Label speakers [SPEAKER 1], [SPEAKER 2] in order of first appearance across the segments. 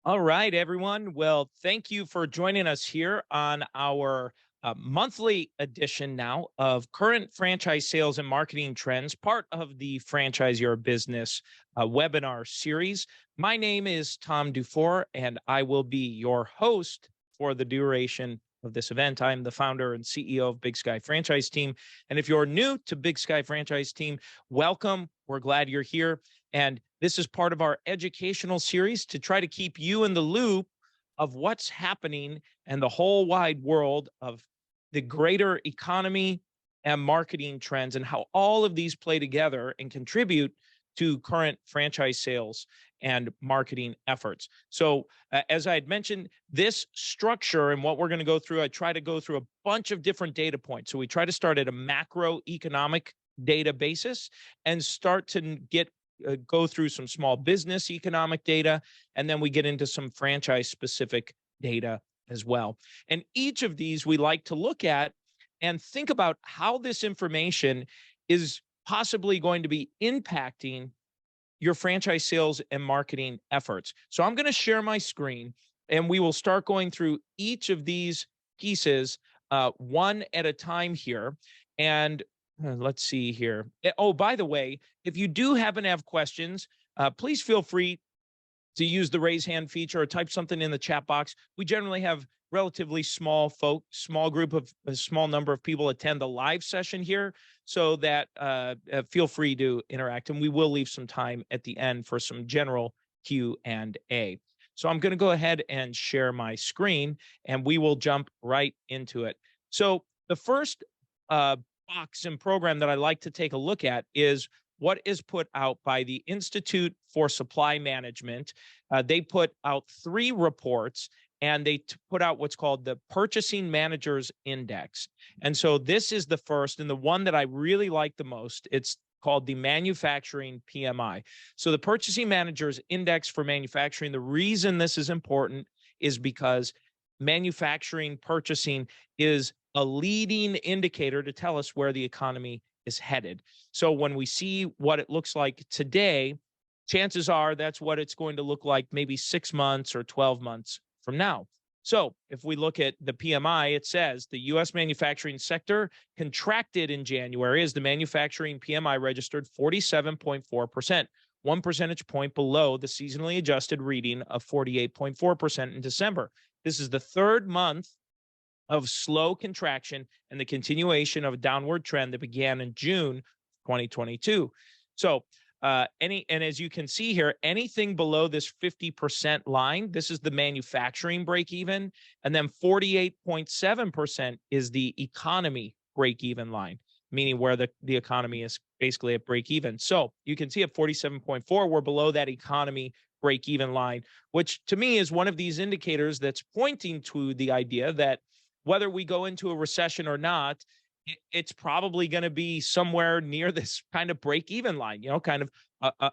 [SPEAKER 1] All right, everyone. Well, thank you for joining us here on our monthly edition now of current franchise sales and marketing trends, part of the Franchise Your Business webinar series. My name is Tom DuFore, and I will be your host for the duration of this event. I'm the founder and CEO of Big Sky Franchise Team. And if you're new to Big Sky Franchise Team, welcome. We're glad you're here. And this is part of our educational series to try to keep you in the loop of what's happening and the whole wide world of the greater economy and marketing trends and how all of these play together and contribute to current franchise sales and marketing efforts. So, as I had mentioned, this structure and what we're going to go through, I try to go through a bunch of different data points. So, we try to start at a macroeconomic data basis and start to get go through some small business economic data, and then we get into some franchise specific data as well. And each of these we like to look at and think about how this information is possibly going to be impacting your franchise sales and marketing efforts. So I'm going to share my screen and we will start going through each of these pieces one at a time here. And let's see here. Oh, by the way, if you do happen to have questions, please feel free to use the raise hand feature or type something in the chat box. We generally have relatively small group of a small number of people attend the live session here, so that feel free to interact, and we will leave some time at the end for some general Q&A. So I'm going to go ahead and share my screen, and we will jump right into it. So the first box and program that I like to take a look at is what is put out by the Institute for Supply Management. They put out 3 reports, and they put out what's called the Purchasing Managers Index. And so this is the first and the one that I really like the most. It's called the Manufacturing PMI. So the Purchasing Managers Index for manufacturing, the reason this is important is because manufacturing purchasing is a leading indicator to tell us where the economy is headed. So when we see what it looks like today, chances are that's what it's going to look like maybe 6 months or 12 months from now. So if we look at the PMI, it says the US manufacturing sector contracted in January as the manufacturing PMI registered 47.4%, 1 percentage point below the seasonally adjusted reading of 48.4% in December. This is the 3rd month of slow contraction and the continuation of a downward trend that began in June 2022. So and as you can see here, anything below this 50% line, this is the manufacturing break even, and then 48.7% is the economy break even line, meaning where the economy is basically at break even. So you can see at 47.4, we're below that economy break even line, which to me is one of these indicators that's pointing to the idea that whether we go into a recession or not, it's probably going to be somewhere near this kind of break even line, kind of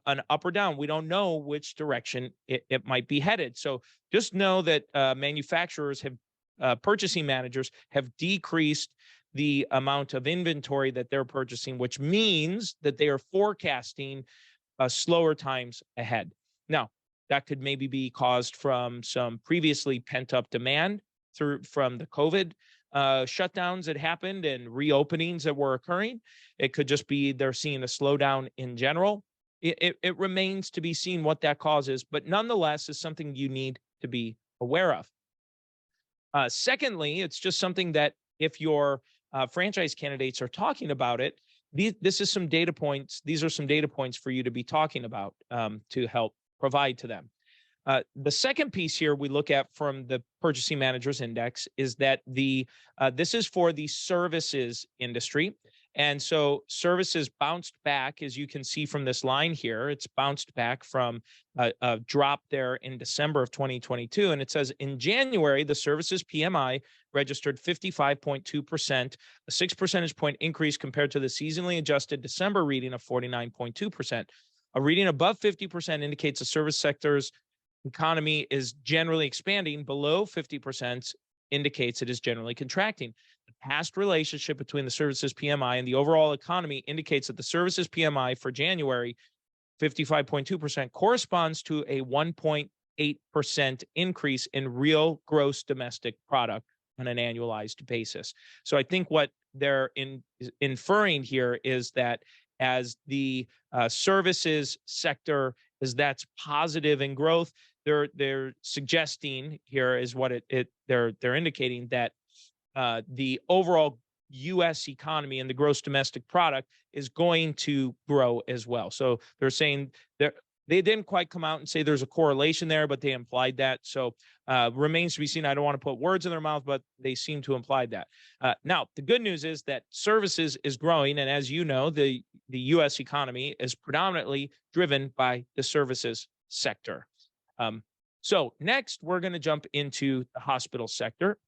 [SPEAKER 1] an up or down. We don't know which direction it might be headed. So just know that manufacturers have, purchasing managers have decreased the amount of inventory that they're purchasing, which means that they are forecasting slower times ahead. Now, that could maybe be caused from some previously pent up demand from the COVID shutdowns that happened and reopenings that were occurring. It could just be they're seeing a slowdown in general. It remains to be seen what that causes, but nonetheless is something you need to be aware of. Secondly, it's just something that if your franchise candidates are talking about it, this is some data points. These are some data points for you to be talking about to help provide to them. The second piece here we look at from the Purchasing Managers Index is that this is for the services industry. And so services bounced back, as you can see from this line here. It's bounced back from a drop there in December of 2022. And it says in January, the services PMI registered 55.2%, a 6 percentage point increase compared to the seasonally adjusted December reading of 49.2%. A reading above 50% indicates the service sector's economy is generally expanding. Below 50% indicates it is generally contracting. The past relationship between the services PMI and the overall economy indicates that the services PMI for January, 55.2%, corresponds to a increase in real gross domestic product on an annualized basis. So I think what they're inferring here is that as the services sector, as that's positive in growth, they're suggesting here is what they're indicating that the overall U.S. economy and the gross domestic product is going to grow as well. So they're saying they didn't quite come out and say there's a correlation there, but they implied that. So remains to be seen. I don't want to put words in their mouth, but they seem to imply that. Now, the good news is that services is growing. And as you know, the U.S. economy is predominantly driven by the services sector. So next, we're going to jump into the hospital sector.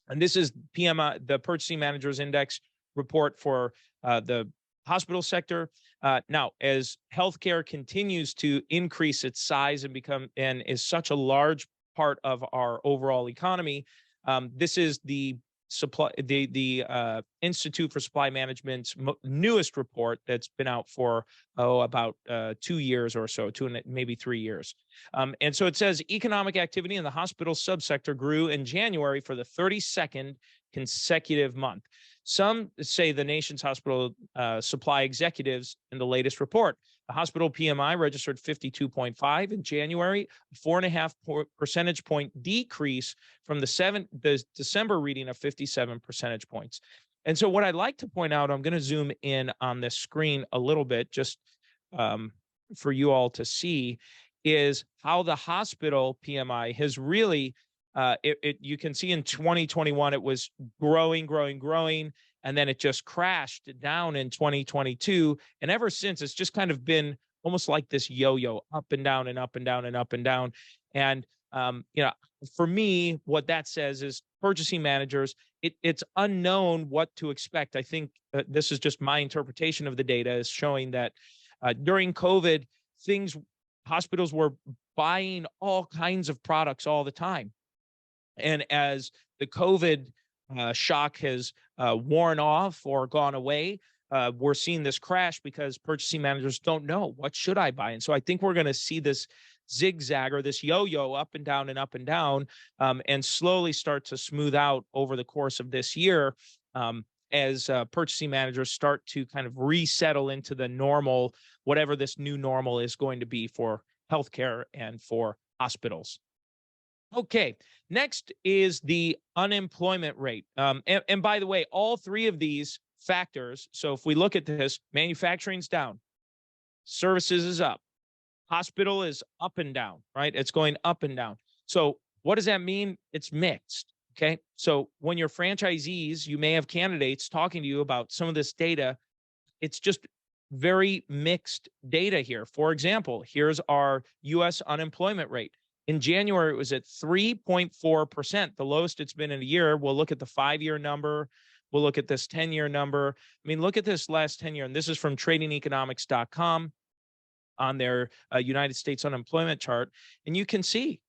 [SPEAKER 1] And this is PMI, the Purchasing Managers Index report for the hospital sector. Now, as healthcare continues to increase its size and is such a large part of our overall economy, this is the Institute for Supply Management's newest report that's been out for about 2 years or so, maybe 3 years. And so it says economic activity in the hospital subsector grew in January for the 32nd consecutive month. Some say the nation's hospital supply executives in the latest report. The hospital PMI registered 52.5 in January, a 4.5 percentage point decrease from the December reading of 57 percentage points. And so what I'd like to point out, I'm going to zoom in on this screen a little bit just for you all to see, is how the hospital PMI has really, you can see in 2021, it was growing, and then it just crashed down in 2022. And ever since, it's just kind of been almost like this yo-yo, up and down and up and down and up and down. And, for me, what that says is purchasing managers, it's unknown what to expect. I think this is just my interpretation of the data, is showing that during COVID, hospitals were buying all kinds of products all the time. And as the COVID shock has worn off or gone away, we're seeing this crash because purchasing managers don't know, what should I buy? And so I think we're going to see this zigzag or this yo-yo up and down and up and down, and slowly start to smooth out over the course of this year, as purchasing managers start to kind of resettle into the normal, whatever this new normal is going to be for healthcare and for hospitals. Okay, next is the unemployment rate. And by the way, all three of these factors, so if we look at this, manufacturing's down, services is up, hospital is up and down, right? It's going up and down. So what does that mean? It's mixed, okay? So when you're franchisees, you may have candidates talking to you about some of this data. It's just very mixed data here. For example, here's our U.S. unemployment rate. In January, it was at 3.4%, the lowest it's been in a year. We'll look at the 5-year number. We'll look at this 10-year number. I mean, look at this last 10-year, and this is from tradingeconomics.com on their United States unemployment chart. And you can see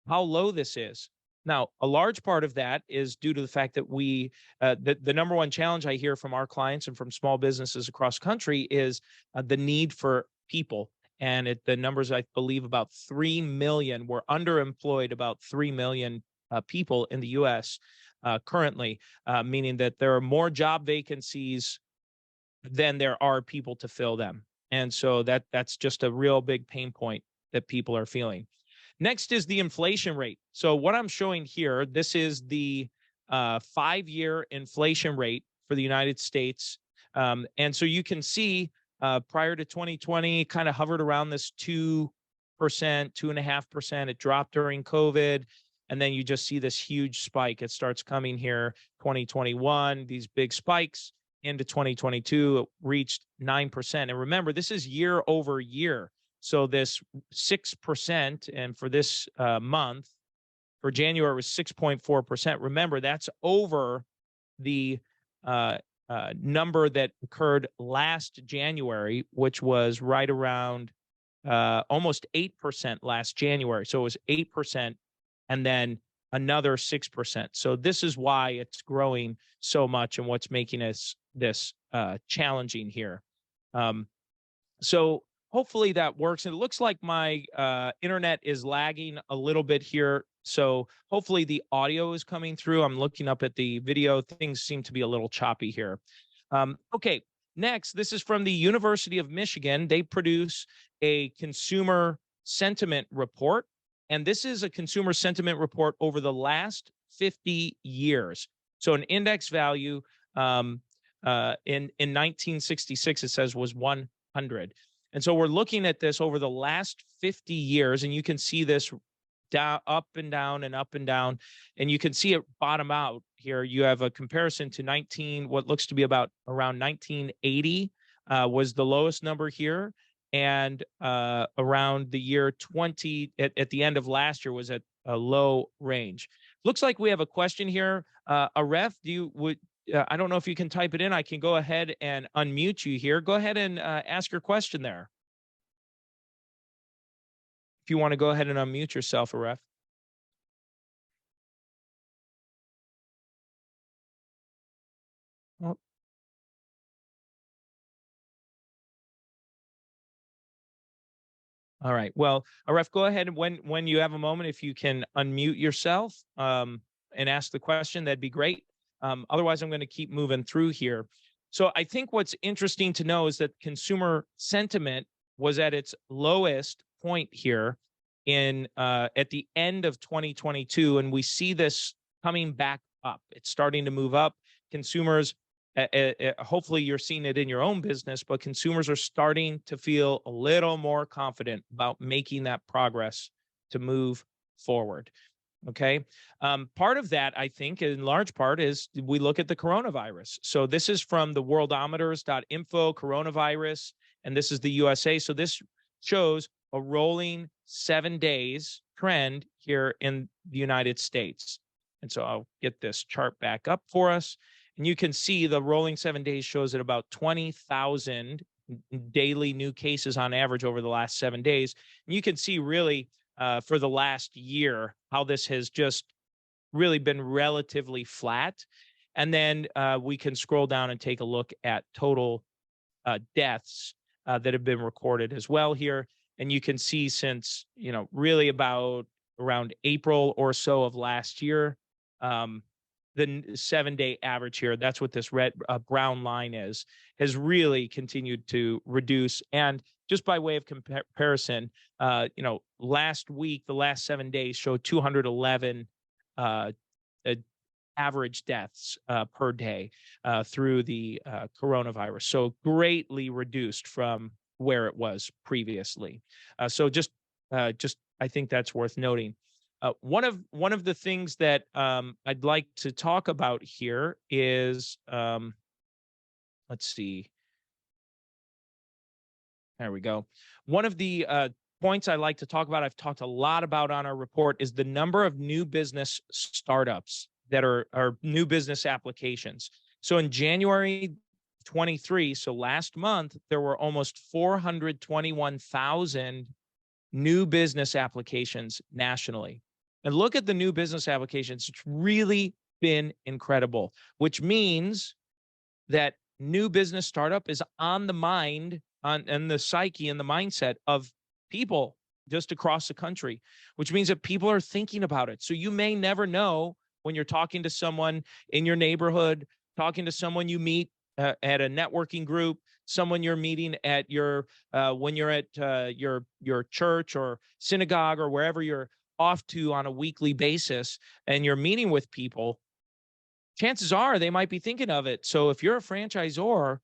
[SPEAKER 1] how low this is. Now, a large part of that is due to the fact that the number one challenge I hear from our clients and from small businesses across country is the need for people. And the numbers, I believe, about 3 million, we're underemployed about 3 million people in the U.S. Currently, meaning that there are more job vacancies than there are people to fill them. And so that's just a real big pain point that people are feeling. Next is the inflation rate. So what I'm showing here, this is the 5-year inflation rate for the United States. And so you can see prior to 2020, kind of hovered around this 2%, 2.5%. It dropped during COVID. And then you just see this huge spike. It starts coming here, 2021, these big spikes. Into 2022, it reached 9%. And remember, this is year over year. So this 6%, and for this month, for January, it was 6.4%. Remember, that's over the number that occurred last January, which was right around almost 8% last January. So it was 8% and then another 6%. So this is why it's growing so much and what's making this challenging here. So hopefully that works. And it looks like my internet is lagging a little bit here. So hopefully the audio is coming through. I'm looking up at the video. Things seem to be a little choppy here. Okay, next, this is from the University of Michigan. They produce a consumer sentiment report. And this is a consumer sentiment report over the last 50 years. So an index value in 1966, it says, was 100. And so we're looking at this over the last 50 years, and you can see this down, up and down and up and down, and you can see it bottom out here. You have a comparison to what looks to be about around 1980 was the lowest number here, and around the year 20 at the end of last year was at a low range. Looks like we have a question here. Aref, I don't know if you can type it in. I can go ahead and unmute you here. Go ahead and ask your question there. If you want to go ahead and unmute yourself, Aref. Well, all right. Well, Aref, go ahead and when you have a moment, if you can unmute yourself and ask the question, that'd be great. Otherwise, I'm going to keep moving through here. So I think what's interesting to know is that consumer sentiment was at its lowest point here at the end of 2022, and we see this coming back up. It's starting to move up. Consumers, hopefully you're seeing it in your own business, but consumers are starting to feel a little more confident about making that progress to move forward. Okay. Part of that, I think, in large part, is we look at the coronavirus. So this is from the worldometers.info coronavirus, and this is the USA. So this shows a rolling 7 days trend here in the United States. And so I'll get this chart back up for us. And you can see the rolling 7 days shows at about 20,000 daily new cases on average over the last 7 days. And you can see really for the last year how this has just really been relatively flat. And then we can scroll down and take a look at total deaths that have been recorded as well here. And you can see since, really about around April or so of last year, the 7 day average here, that's what this red brown line is, has really continued to reduce. And just by way of comparison, last week, the last 7 days showed 211 average deaths per day through the coronavirus. So greatly reduced from where it was previously. So just I think that's worth noting. One of the things that I'd like to talk about here is, let's see. There we go. One of the points I like to talk about, I've talked a lot about on our report, is the number of new business startups that are new business applications. So in January 23, so last month, there were almost 421,000 new business applications nationally. And look at the new business applications. It's really been incredible, which means that new business startup is on the mind and the psyche and the mindset of people just across the country, which means that people are thinking about it. So you may never know when you're talking to someone in your neighborhood, talking to someone you meet at a networking group, someone you're meeting at when you're at your church or synagogue or wherever you're off to on a weekly basis, and you're meeting with people, chances are they might be thinking of it. So if you're a franchisor,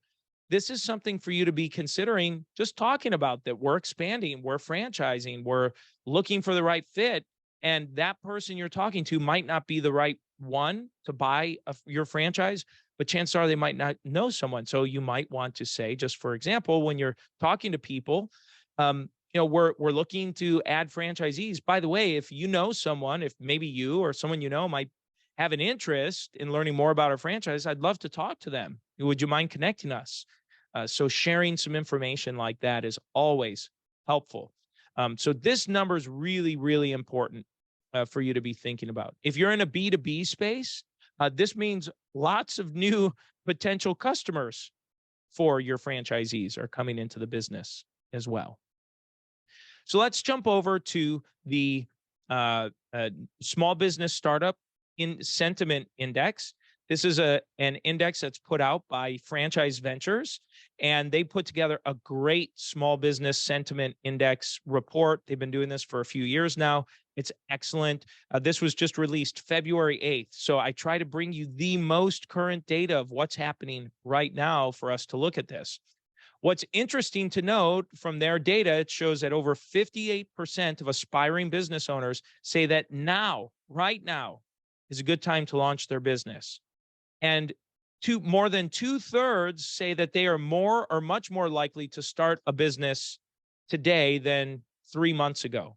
[SPEAKER 1] this is something for you to be considering, just talking about that we're expanding, we're franchising, we're looking for the right fit. And that person you're talking to might not be the right one to buy your franchise, but chances are they might not know someone. So you might want to say, just for example, when you're talking to people, we're looking to add franchisees. By the way, if you know someone, if maybe you or someone you know might have an interest in learning more about our franchise, I'd love to talk to them. Would you mind connecting us? So sharing some information like that is always helpful. So this number is really, really important for you to be thinking about. If you're in a B2B space, this means lots of new potential customers for your franchisees are coming into the business. as well. So let's jump over to the small business startup in sentiment index. This is an index that's put out by Franchise Ventures, and they put together a great small business sentiment index report. They've been doing this for a few years now. It's excellent. This was just released February 8th. So I try to bring you the most current data of what's happening right now for us to look at this. What's interesting to note from their data, it shows that over 58% of aspiring business owners say that now, right now, is a good time to launch their business. And more than 2/3 say that they are more or much more likely to start a business today than 3 months ago.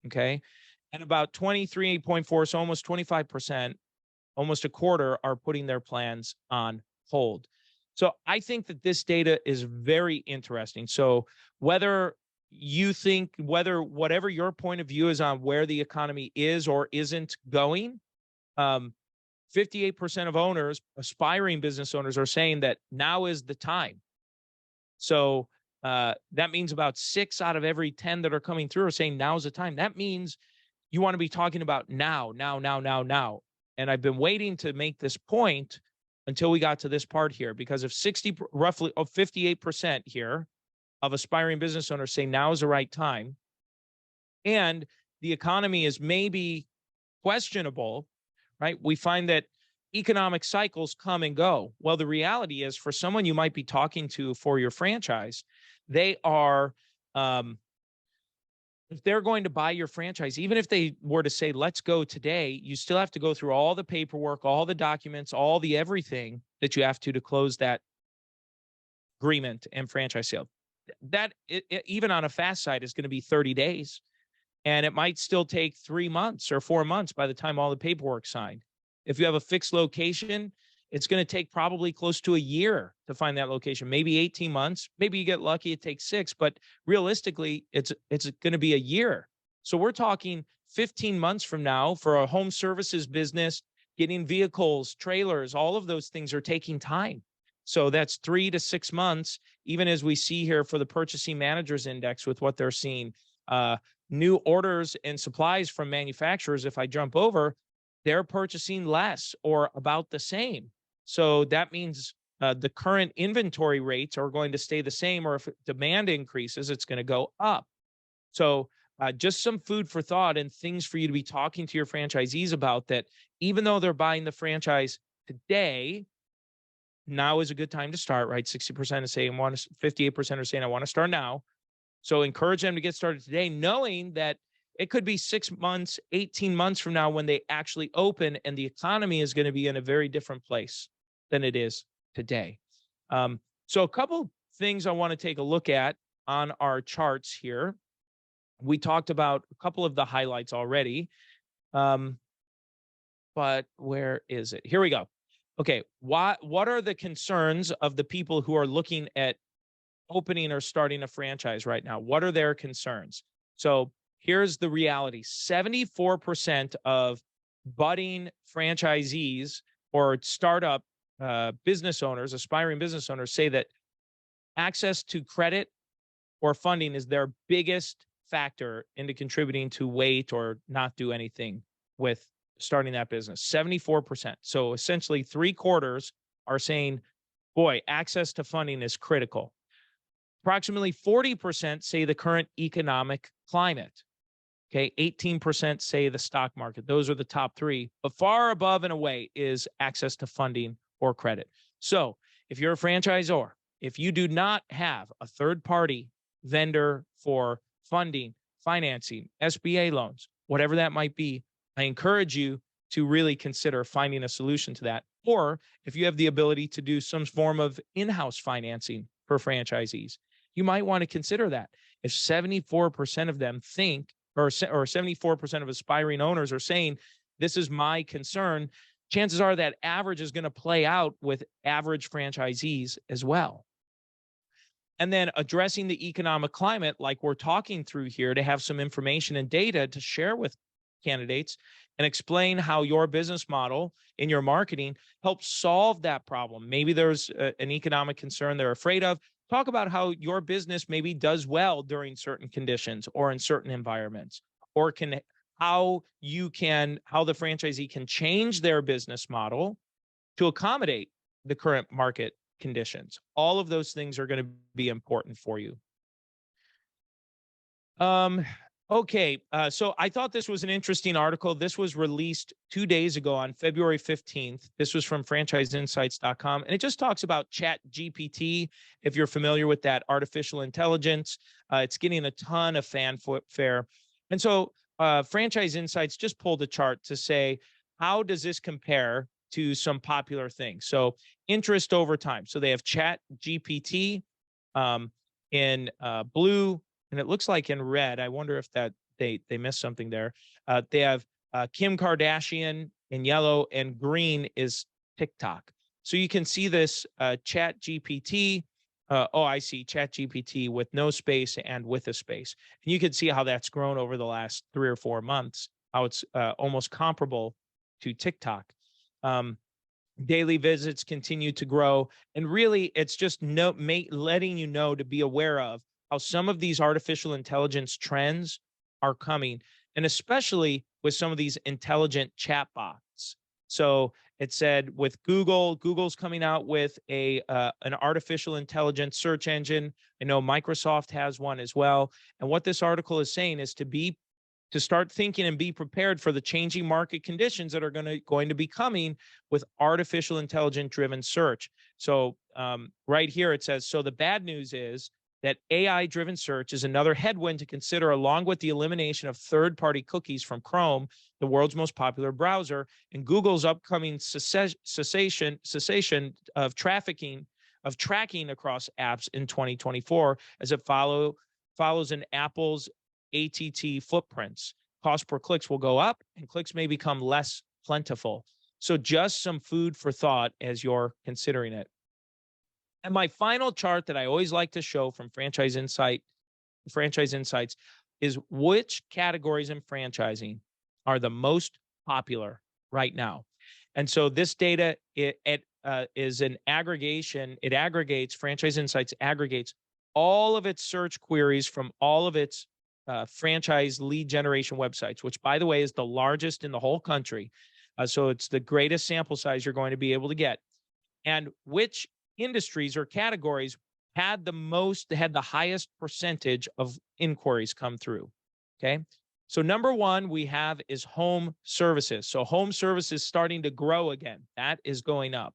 [SPEAKER 1] Okay. And about 23.4, so almost 25%, almost a quarter, are putting their plans on hold. So I think that this data is very interesting. So whether you think, whatever your point of view is on where the economy is or isn't going, 58% of owners, aspiring business owners, are saying that now is the time. So that means about 6 out of every 10 that are coming through are saying now's the time. That means you want to be talking about now. And I've been waiting to make this point until we got to this part here, because if roughly 58% here of aspiring business owners say now is the right time, and the economy is maybe questionable, right? We find that economic cycles come and go. Well, the reality is, for someone you might be talking to for your franchise, they are, if they're going to buy your franchise, even if they were to say, let's go today, you still have to go through all the paperwork, all the documents, all the everything that you have to close that agreement and franchise sale. That even on a fast side is going to be 30 days. And it might still take 3 months or 4 months by the time all the paperwork's signed. If you have a fixed location, it's going to take probably close to a year to find that location, maybe 18 months. Maybe you get lucky, it takes 6, but realistically, it's going to be a year. So we're talking 15 months from now for a home services business, getting vehicles, trailers, all of those things are taking time. So that's 3 to 6 months, even as we see here for the Purchasing Managers Index with what they're seeing. New orders and supplies from manufacturers, if I jump over, they're purchasing less or about the same. So that means the current inventory rates are going to stay the same, or if demand increases, it's going to go up. So just some food for thought and things for you to be talking to your franchisees about, that even though they're buying the franchise today, now is a good time to start, right? 60% is saying 58% are saying I want to start now. So encourage them to get started today, knowing that it could be 6 months, 18 months from now when they actually open, and the economy is going to be in a very different place than it is today. So a couple things I want to take a look at on our charts here. We talked about a couple of the highlights already, but where is it? Here we go. Okay, what are the concerns of the people who are looking at opening or starting a franchise right now? What are their concerns? So here's the reality. 74% of budding franchisees or startup business owners, aspiring business owners, say that access to credit or funding is their biggest factor into contributing to wait or not do anything with starting that business. 74%. So essentially 3/4 are saying, boy, access to funding is critical. Approximately 40% say the current economic climate. Okay, 18% say the stock market. Those are the top 3. But far above and away is access to funding or credit. So if you're a franchisor, if you do not have a third-party vendor for funding, financing, SBA loans, whatever that might be, I encourage you to really consider finding a solution to that. Or if you have the ability to do some form of in-house financing for franchisees, you might want to consider that. If 74% of them think, or 74% of aspiring owners are saying, this is my concern, chances are that average is going to play out with average franchisees as well. And then addressing the economic climate, like we're talking through here, to have some information and data to share with candidates and explain how your business model in your marketing helps solve that problem. Maybe there's an economic concern they're afraid of. talk about how your business maybe does well during certain conditions or in certain environments, or can how the franchisee can change their business model to accommodate the current market conditions. All of those things are going to be important for you. Um, okay. So I thought this was an interesting article. This was released 2 days ago on February 15th. This was from franchiseinsights.com. And it just talks about Chat GPT. If you're familiar with that artificial intelligence, it's getting a ton of fanfare. And so Franchise Insights just pulled a chart to say, how does this compare to some popular things? So interest over time. So they have Chat GPT in blue, and it looks like in red. I wonder if that they missed something there. They have Kim Kardashian in yellow, and green is TikTok. So you can see this Chat GPT. Oh, I see Chat GPT with no space and with a space. And you can see how that's grown over the last 3 or 4 months, how it's almost comparable to TikTok. Daily visits continue to grow. And really, it's just letting you know to be aware of how some of these artificial intelligence trends are coming, and especially with some of these intelligent chatbots. So it said with Google's coming out with an artificial intelligence search engine. I know Microsoft has one as well. And what this article is saying is to start thinking and be prepared for the changing market conditions that are going to be coming with artificial intelligence driven search. So right here it says, so the bad news is that AI driven search is another headwind to consider, along with the elimination of third-party cookies from Chrome, the world's most popular browser, and Google's upcoming cessation of tracking across apps in 2024 as it follows in Apple's ATT footprints. Cost per clicks will go up and clicks may become less plentiful. So just some food for thought as you're considering it. And my final chart that I always like to show from Franchise Insights is which categories in franchising are the most popular right now. And so this data is an aggregation. It aggregates, Franchise Insights aggregates all of its search queries from all of its franchise lead generation websites, which, by the way, is the largest in the whole country. So it's the greatest sample size you're going to be able to get. And which industries or categories had the highest percentage of inquiries come through. Okay. So number one we have is home services. So home services starting to grow again. That is going up.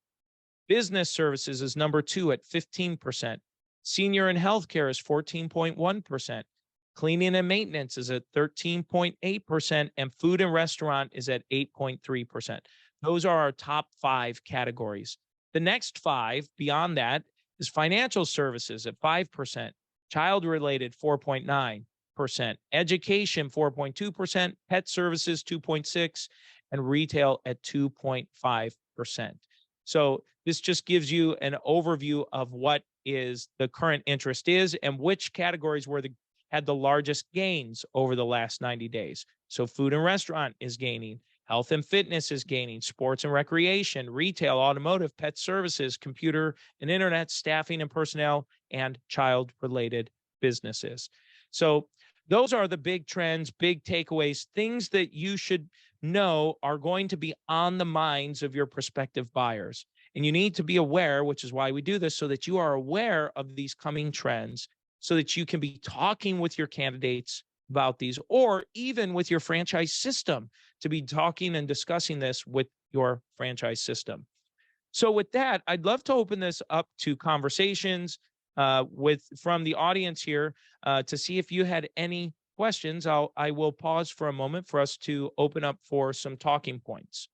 [SPEAKER 1] Business services is number two at 15%. Senior and healthcare is 14.1%. Cleaning and maintenance is at 13.8%, and food and restaurant is at 8.3%. Those are our top 5 categories. The next 5 beyond that is financial services at 5%, child-related 4.9%, education 4.2%, pet services 2.6%, and retail at 2.5%. So this just gives you an overview of what is the current interest is and which categories had the largest gains over the last 90 days. So food and restaurant is gaining, health and fitness is gaining, sports and recreation, retail, automotive, pet services, computer and internet, staffing and personnel, and child-related businesses. So those are the big trends, big takeaways, things that you should know are going to be on the minds of your prospective buyers. And you need to be aware, which is why we do this, so that you are aware of these coming trends, so that you can be talking with your candidates about these, or even with your franchise system, to be talking and discussing this with your franchise system. So with that, I'd love to open this up to conversations from the audience here to see if you had any questions. I will pause for a moment for us to open up for some talking points.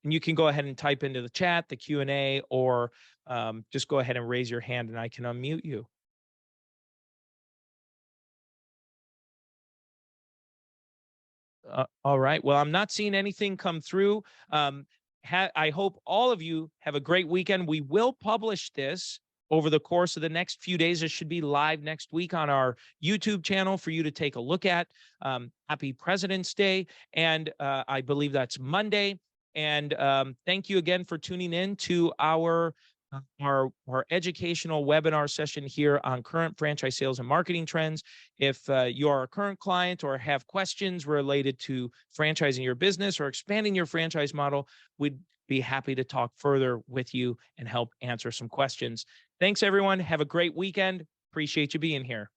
[SPEAKER 1] And you can go ahead and type into the chat, the Q&A, or just go ahead and raise your hand and I can unmute you. All right. Well, I'm not seeing anything come through. I hope all of you have a great weekend. We will publish this over the course of the next few days. It should be live next week on our YouTube channel for you to take a look at. Happy President's Day. And I believe that's Monday. And thank you again for tuning in to our our educational webinar session here on current franchise sales and marketing trends. If you are a current client or have questions related to franchising your business or expanding your franchise model, we'd be happy to talk further with you and help answer some questions. Thanks, everyone. Have a great weekend. Appreciate you being here.